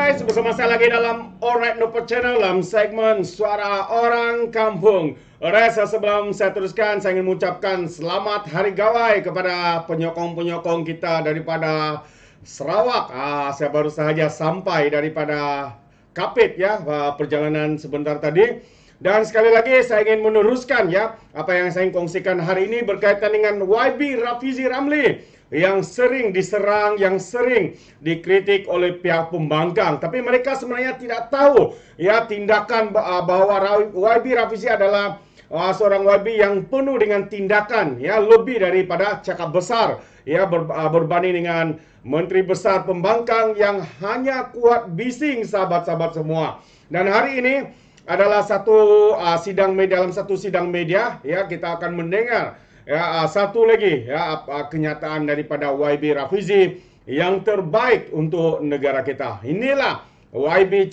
guys, bersama saya lagi dalam ORAITNOPO channel dalam segmen Suara Orang Kampung. Rasa sebelum saya teruskan, saya ingin mengucapkan selamat Hari Gawai kepada penyokong-penyokong kita daripada Sarawak. Saya baru sahaja sampai daripada Kapit ya, perjalanan sebentar tadi. Dan sekali lagi saya ingin meneruskan ya, apa yang saya ingin kongsikan hari ini berkaitan dengan Rafizi Ramli yang sering diserang, yang sering dikritik oleh pihak pembangkang. Tapi mereka sebenarnya tidak tahu ya tindakan bahwa Rafizi adalah seorang YB yang penuh dengan tindakan ya, lebih daripada cakap besar ya, berbanding dengan Menteri Besar Pembangkang yang hanya kuat bising, sahabat-sahabat semua. Dan hari ini adalah satu sidang media, dalam satu sidang media ya, kita akan mendengar ya, satu lagi ya, kenyataan daripada Rafizi yang terbaik untuk negara kita. Inilah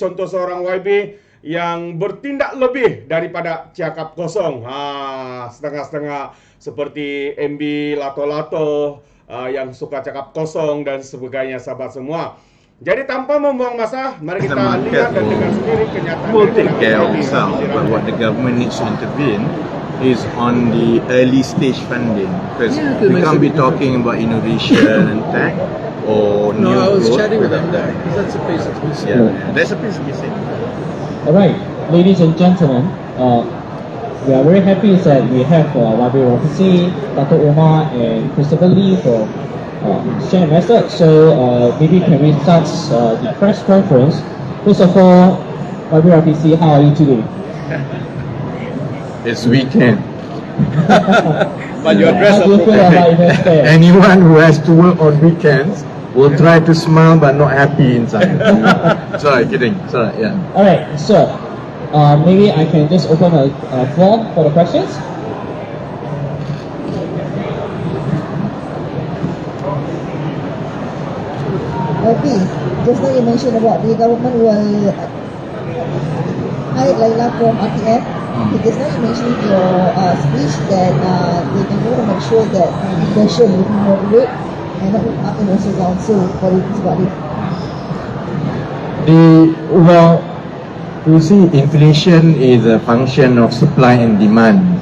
contoh seorang YB yang bertindak lebih daripada cakap kosong. Setengah-setengah seperti MB lato-lato yang suka cakap kosong dan sebagainya, sahabat semua. Jadi tanpa membuang masa, mari kita lihat dan dengar sendiri kenyataan. We'll take care of itself, but what the government needs to intervene is on the early stage funding, because we can't be talking about innovation and tech or new growth without that. That's a piece of missing. Yeah, there's a piece missing. Alright, ladies and gentlemen, we are very happy that we have Rafizi, Dr. Omar and Christopher Lee for sharing a message. So maybe can we start the press conference? First of all, Rafizi, how are you today? It's weekend. But your dress How do you feel about InvestFair? Anyone who has to work on weekends will try to smile but not happy inside. Sorry, kidding. Sorry, yeah. Alright, so maybe I can just open a floor for the questions. Okay, just now you mentioned about the government will hire Laila from RTF. Just now you mentioned in your speech that they can want to make sure that inflation will be moderate and not up and also down. So what do you think about it? Well, you see, inflation is a function of supply and demand.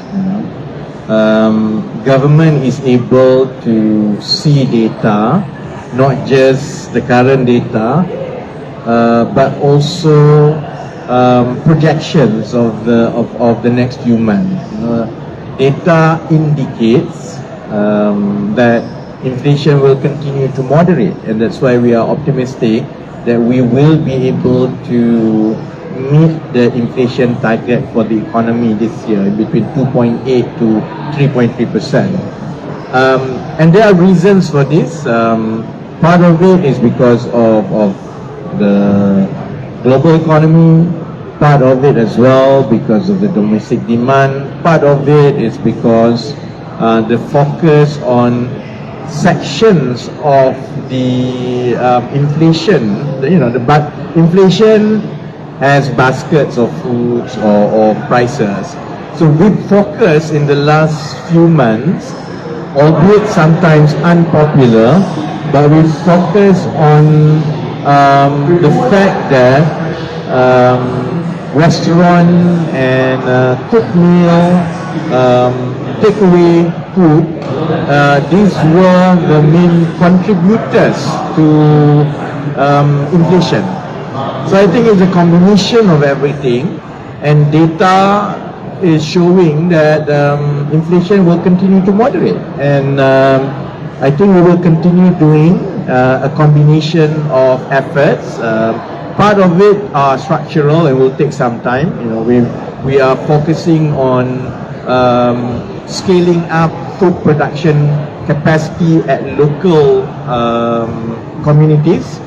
Government is able to see data, not just the current data, but also projections of the next few months. Data indicates that inflation will continue to moderate, and that's why we are optimistic that we will be able to meet the inflation target for the economy this year between 2.8 to 3.3%. And there are reasons for this. Part of it is because of the global economy, part of it as well because of the domestic demand, part of it is because the focus on sections of the inflation, inflation has baskets of foods or prices. So with focus in the last few months, albeit sometimes unpopular, but we focus on the fact that restaurant and cooked meal, takeaway food, these were the main contributors to inflation. So I think it's a combination of everything, and data is showing that inflation will continue to moderate, and I think we will continue doing a combination of efforts. Part of it are structural and will take some time. We are focusing on scaling up food production capacity at local communities.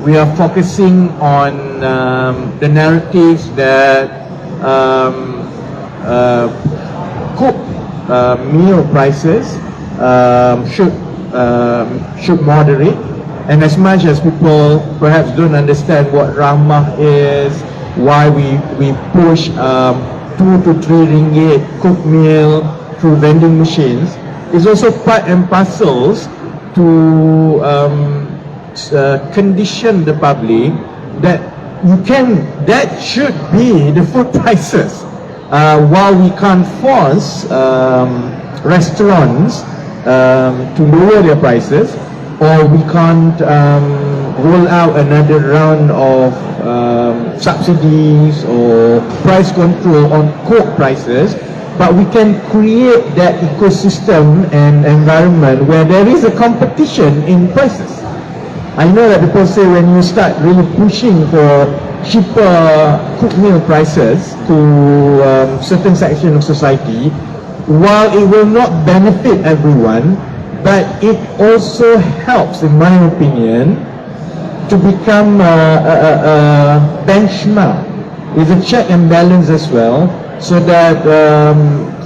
We are focusing on the narratives that cooked meal prices should moderate, and as much as people perhaps don't understand what ramah is, why we push 2 to 3 ringgit cooked meal through vending machines, is also part and parcels to condition the public that that should be the food prices. While we can't force restaurants to lower their prices, or we can't roll out another round of subsidies or price control on Coke prices, but we can create that ecosystem and environment where there is a competition in prices. I know that people say when you start really pushing for cheaper cooked meal prices to certain section of society, while it will not benefit everyone, but it also helps, in my opinion, to become a benchmark. It's a check and balance as well, so that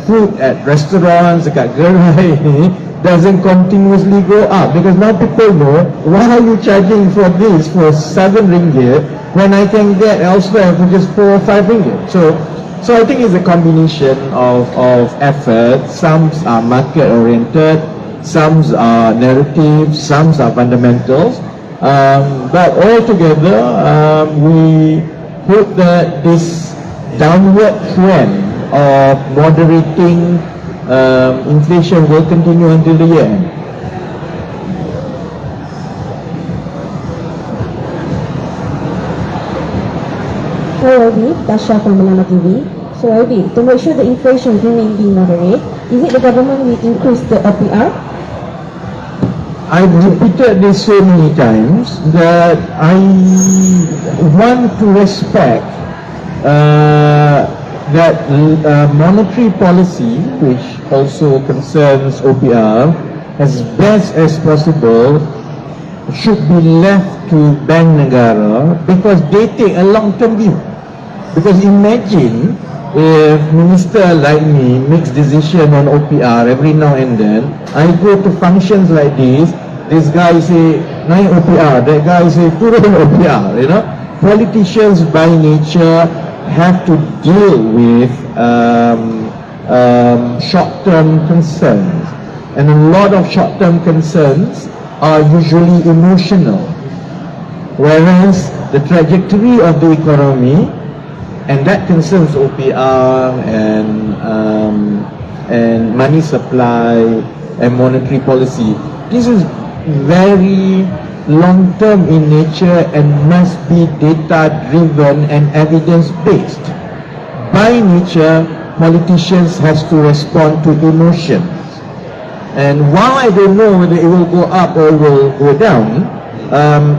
food at restaurants, dekat gerai ni, doesn't continuously go up, because now people know, why are you charging for this for 7 ringgit when I can get elsewhere for just 4 or 5 ringgit? So I think it's a combination of effort. Some are market oriented, some are narratives, some are fundamentals, but altogether we hope that this downward trend of moderating inflation will continue until the year end. Hello, Tasha from Banana TV. So, to make sure the inflation remain being moderate, is it the government will increase the OPR? I've repeated this so many times that I want to respect that monetary policy, which also concerns OPR, as best as possible should be left to Bank Negara, because they take a long-term view. Because imagine if minister like me makes decision on OPR every now and then, I go to functions like this guy say naik OPR, that guy say turun OPR, you know. Politicians by nature have to deal with short-term concerns, and a lot of short-term concerns are usually emotional, whereas the trajectory of the economy, and that concerns OPR and money supply and monetary policy, this is very long-term in nature and must be data-driven and evidence-based. By nature, politicians have to respond to emotions. And while I don't know whether it will go up or will go down,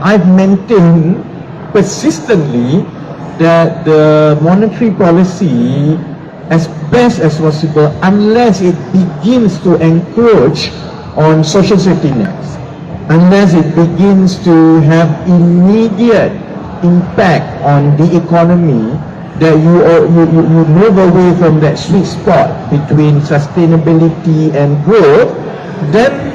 I've maintained persistently that the monetary policy, as best as possible, unless it begins to encroach on social safety nets, unless it begins to have immediate impact on the economy, that you move away from that sweet spot between sustainability and growth, then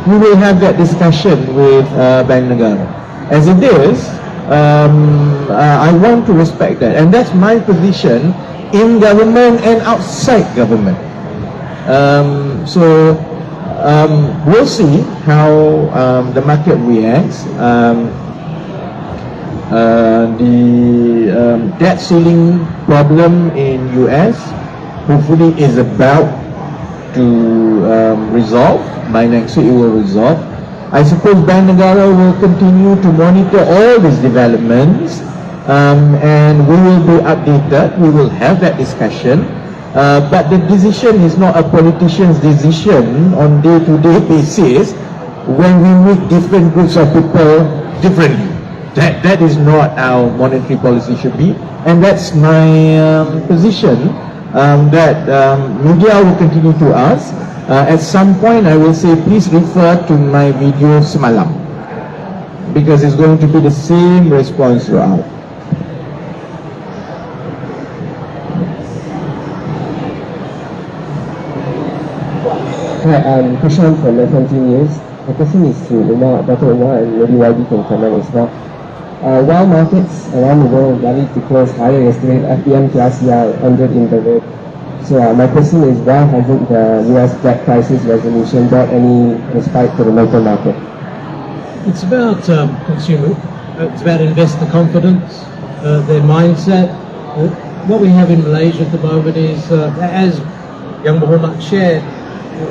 we will have that discussion with Bank Negara. As it is, I want to respect that, and that's my position in government and outside government. We'll see how the market reacts. The debt ceiling problem in US hopefully is about to resolve. By next week it will resolve. I suppose Bank Negara will continue to monitor all these developments, and we will be updated. We will have that discussion. But the decision is not a politician's decision on day-to-day basis when we meet different groups of people differently. That is not how monetary policy should be, and that's my position that media will continue to ask. At some point I will say please refer to my video semalam, because it's going to be the same response throughout. Hi, I'm Krishan from FMT News. My question is to Dr. Umar and maybe YB can comment as well. While markets around the world rallied to close higher yesterday, FBM TRCR ended in the red. So my question is, why hasn't the US Black Crisis resolution brought any respite to the local market? It's about consumer It's about investor confidence, their mindset. What we have in Malaysia at the moment is, as Young Kehormat shared,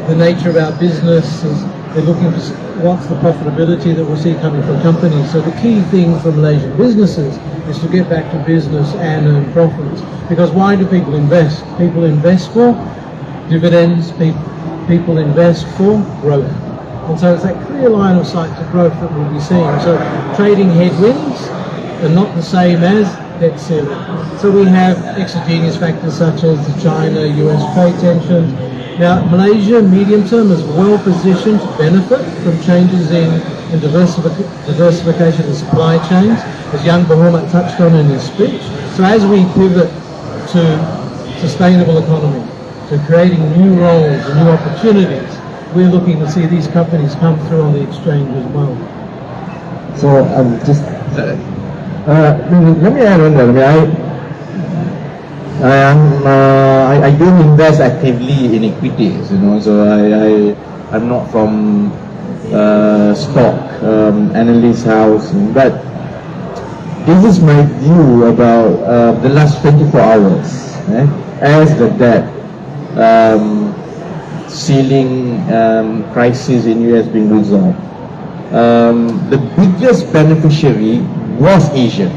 the nature of our business is they're looking for what's the profitability that we'll see coming from companies. So the key thing for Malaysian businesses is to get back to business and earn profits. Because why do people invest? People invest for dividends, people invest for growth. And so it's that clear line of sight to growth that we'll be seeing. So trading headwinds are not the same as debt ceiling. So we have exogenous factors such as the China-US trade tensions. Now, Malaysia, medium term, is well positioned to benefit from changes in diversification of supply chains, as Young Kehormat touched on in his speech. So as we pivot to sustainable economy, to creating new roles and new opportunities, we're looking to see these companies come through on the exchange as well. So just let me add on that. I don't invest actively in equities, so I'm not from stock analyst house, but this is my view about the last 24 hours as the debt ceiling crisis in US being resolved. The biggest beneficiary was Asia,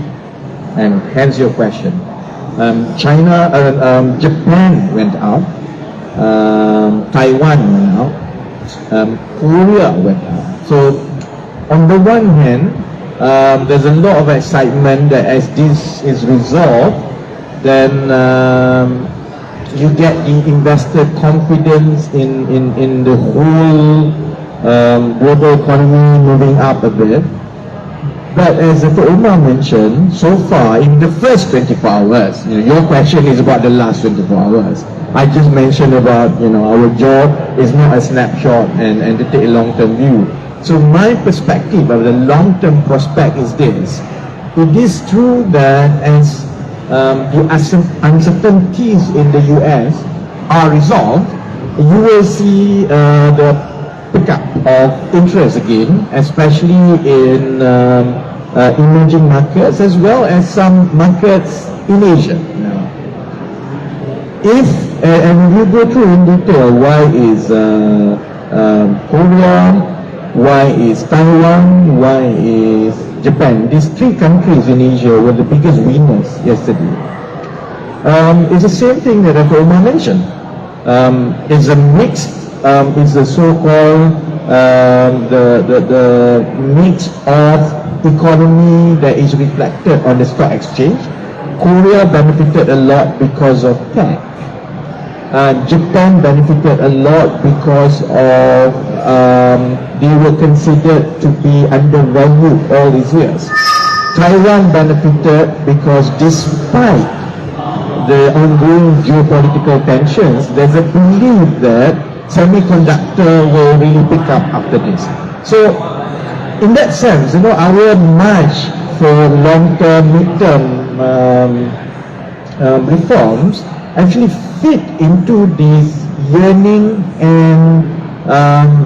and hence your question. Japan went up, Taiwan went up, Korea went up. So on the one hand, there's a lot of excitement that as this is resolved, then you get investor confidence in the whole global economy moving up a bit. But as Dr. Umar mentioned, so far in the first 24 hours, your question is about the last 24 hours. I just mentioned about, our job is not a snapshot and to take a long-term view. So my perspective of the long-term prospect is this. It is true that as the uncertainties in the US are resolved, you will see the pickup of interest again, especially in emerging markets as well as some markets in Asia. If and we go through in detail why is Korea, why is Taiwan, why is Japan. These three countries in Asia were the biggest winners yesterday. It's the same thing that Omar mentioned. It's a mixed. It's the so-called the mix of economy that is reflected on the stock exchange. Korea benefited a lot because of tech. Japan benefited a lot because of they were considered to be undervalued all these years. Taiwan benefited because despite the ongoing geopolitical tensions, there's a belief that semiconductor will really pick up after this. So in that sense, our march for long-term, mid-term reforms actually fit into this yearning and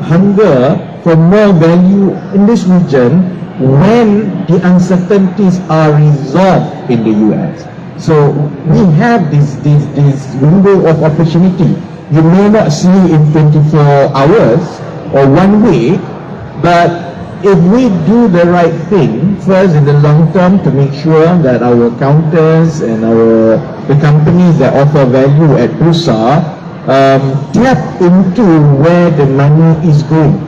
hunger for more value in this region when the uncertainties are resolved in the US. So we have this window of opportunity. You may not see in 24 hours or 1 week, but if we do the right thing first in the long term to make sure that our counters and the companies that offer value at BESAR tap into where the money is going.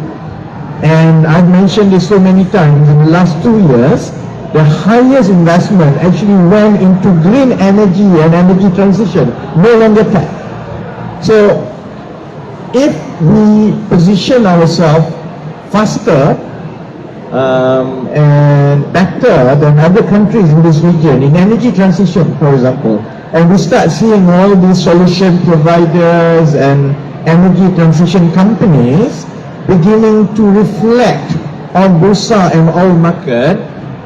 And I've mentioned this so many times, in the last 2 years, the highest investment actually went into green energy and energy transition, no longer tech. So if we position ourselves faster and better than other countries in this region in energy transition, for example, and we start seeing all these solution providers and energy transition companies beginning to reflect on BESAR and oil market,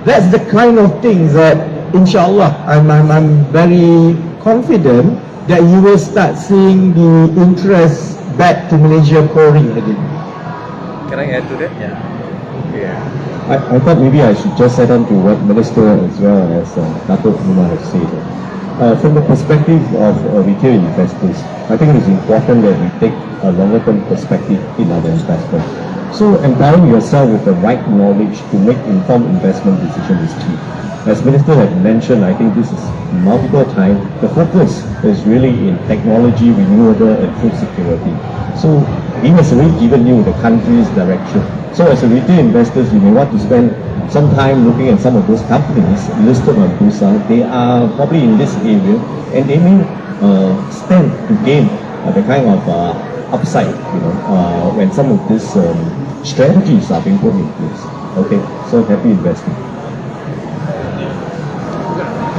that's the kind of things that, inshallah, I'm very confident that you will start seeing the interest back to Malaysia pouring again. Can I add to that? Yeah. I thought maybe I should just add on to what Minister as well as Dato' Umar has said. From the perspective of retail investors, I think it is important that we take a longer-term perspective in our investment. So empowering yourself with the right knowledge to make informed investment decisions is key. As Minister had mentioned, I think this is multiple times, the focus is really in technology, renewable and food security. So he has already given you the country's direction. So as a retail investors, you may want to spend some time looking at some of those companies listed on BESAR. They are probably in this area and they may stand to gain the kind of upside, when some of these strategies are being put in place. Okay, so happy investing.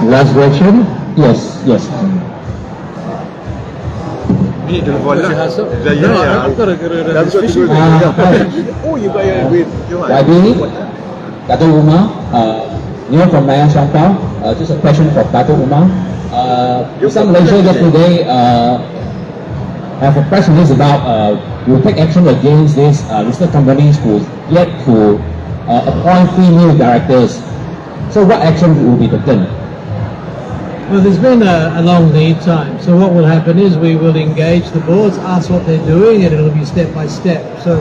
Last question? Yes. Me the Mr. Hassel? I've got a fishing. Oh, you got your with YB, Dato' Umar, from Nayang Shankar. Just a question for Dato' Umar. Some Malaysia yesterday have a press release about will take action against these listed companies who yet to appoint 3 new directors. So what action will be taken? Well, there's been a long lead time. So what will happen is we will engage the boards, ask what they're doing, and it'll be step by step. So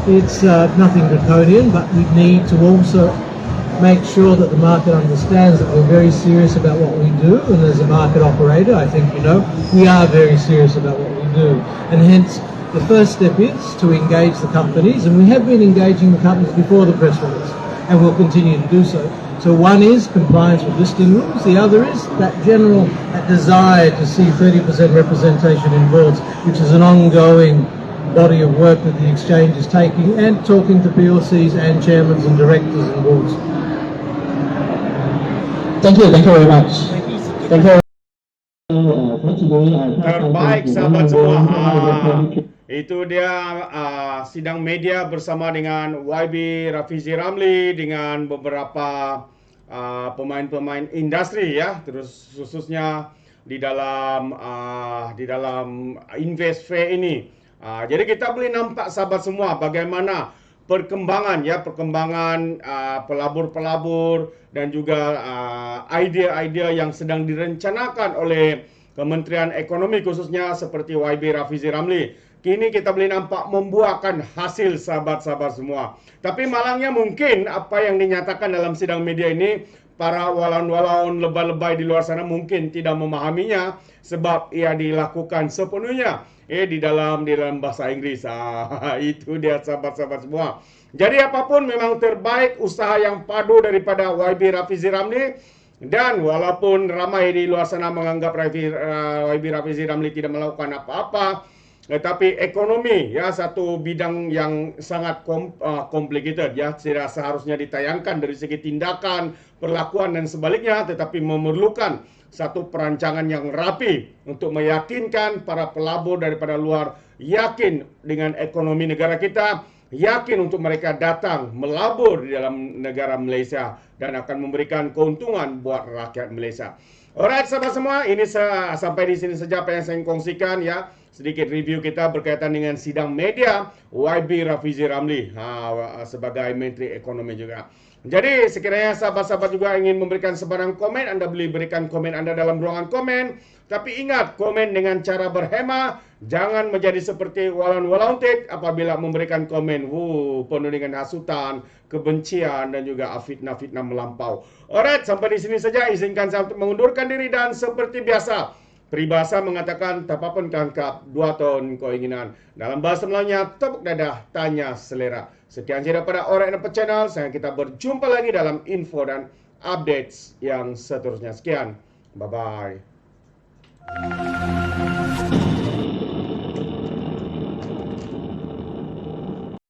it's nothing draconian, but we need to also make sure that the market understands that we're very serious about what we do. And as a market operator, I think we are very serious about what we do. And hence, the first step is to engage the companies, and we have been engaging the companies before the press release, and we'll continue to do so. So one is compliance with listing rules, the other is that desire to see 30% representation in boards, which is an ongoing body of work that the exchange is taking, and talking to PLCs and chairmen and directors and boards. Thank you very much. Thank you. Terbaik sahabat semua. Itu dia sidang media bersama dengan YB Rafiziramli dengan beberapa pemain-pemain industri ya, terus khususnya di dalam InvestFair ini. Jadi kita boleh nampak sahabat semua bagaimana perkembangan pelabur-pelabur dan juga idea-idea yang sedang direncanakan oleh Kementerian Ekonomi khususnya seperti YB Rafiziramli. Kini kita boleh nampak membuahkan hasil sahabat-sahabat semua. Tapi malangnya mungkin apa yang dinyatakan dalam sidang media ini, para walaun-walaun lebay-lebay di luar sana mungkin tidak memahaminya sebab ia dilakukan sepenuhnya di dalam bahasa Inggris. Itu dia sahabat-sahabat semua. Jadi apapun memang terbaik usaha yang padu daripada YB Rafiziramli. Dan walaupun ramai di luar sana menganggap YB Rafiziramli tidak melakukan apa-apa, tetapi ekonomi ya satu bidang yang sangat complicated ya, tidak seharusnya ditayangkan dari segi tindakan, perlakuan dan sebaliknya, tetapi memerlukan satu perancangan yang rapi untuk meyakinkan para pelabur daripada luar yakin dengan ekonomi negara kita, yakin untuk mereka datang melabur di dalam negara Malaysia dan akan memberikan keuntungan buat rakyat Malaysia. Alright sahabat semua, ini sampai di sini saja apa yang saya kongsikan ya. Sedikit review kita berkaitan dengan sidang media YB Rafiziramli sebagai Menteri Ekonomi juga. Jadi sekiranya sahabat-sahabat juga ingin memberikan sebarang komen, anda boleh berikan komen anda dalam ruangan komen. Tapi ingat, komen dengan cara berhema. Jangan menjadi seperti walaun-walaun apabila memberikan komen penuh dengan hasutan, kebencian dan juga fitnah-fitnah melampau. Alright, sampai di sini saja. Izinkan saya untuk mengundurkan diri dan seperti biasa, peribahasa mengatakan tak apa pun tangkap 2 tahun keinginan. Dalam bahasa Melayunya, tepuk dadah, tanya selera. Sekian saja daripada ORAITNOPO Channel. Saya kita berjumpa lagi dalam info dan updates yang seterusnya. Sekian. Bye-bye.